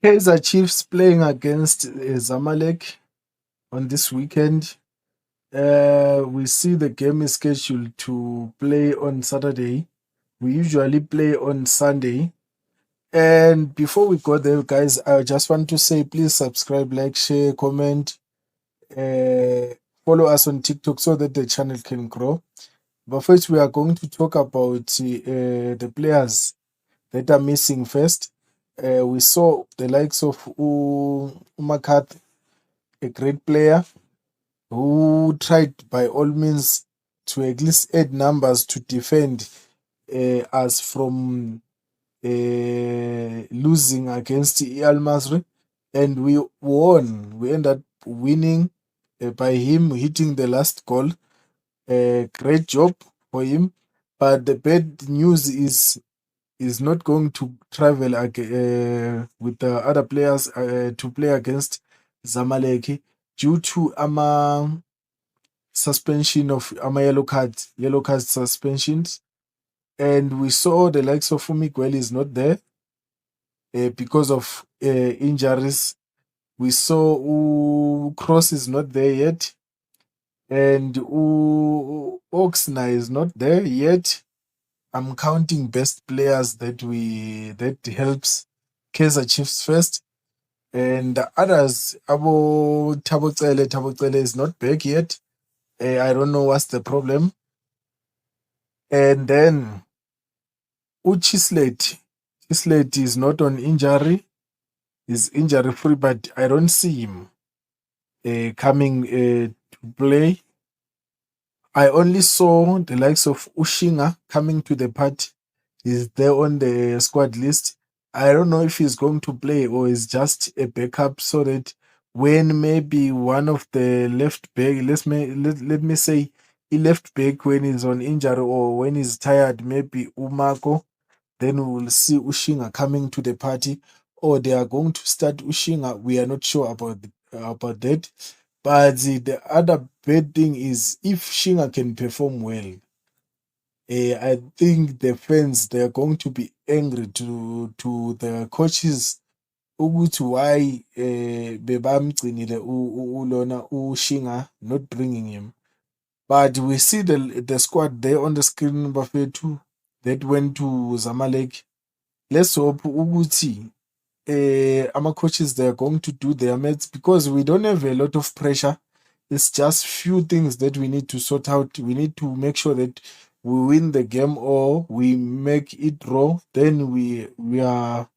Kaizer Chiefs playing against Zamalek on this weekend. We see the game is scheduled to play on Saturday. We usually play on Sunday. And before we go there, guys, I just want to say please subscribe, like, share, comment, uh, follow us on TikTok so that the channel can grow. But first, we are going to talk about the players that are missing first. We saw the likes of Umakat, a great player who tried by all means to at least add numbers to defend us from losing against Al Masry, and we won. We ended up winning by him hitting the last goal. Great job for him. But the bad news is not going to travel with the other players to play against Zamalek due to suspension of yellow card suspensions. And we saw the likes of Miguel is not there because of injuries. We saw Cross is not there yet, and Oxna is not there yet. I'm counting best players that helps Kaizer Chiefs first. And the others, Abo Tabotsele is not back yet. I don't know what's the problem. And then Chislett is not on injury. He's injury free, but I don't see him coming to play. I only saw the likes of Ushinga coming to the party. He's there on the squad list. I don't know if he's going to play or is just a backup so that when maybe one of the left back, let me say, he left back when he's on injury or when he's tired, maybe Umako, then we will see Ushinga coming to the party, or they are going to start Ushinga. We are not sure about that. But the other bad thing is if Shinga can perform well, I think the fans they are going to be angry to the coaches ukuthi why bebamgcinile lona uShinga not bringing him. But we see the squad there on the screen bafethu that went to Zamalek. Let's hope ukuthi ama-coaches they are going to do their maths because we don't have a lot of pressure. It's just few things that we need to sort out. We need to make sure that we win the game or we make it draw. Then we are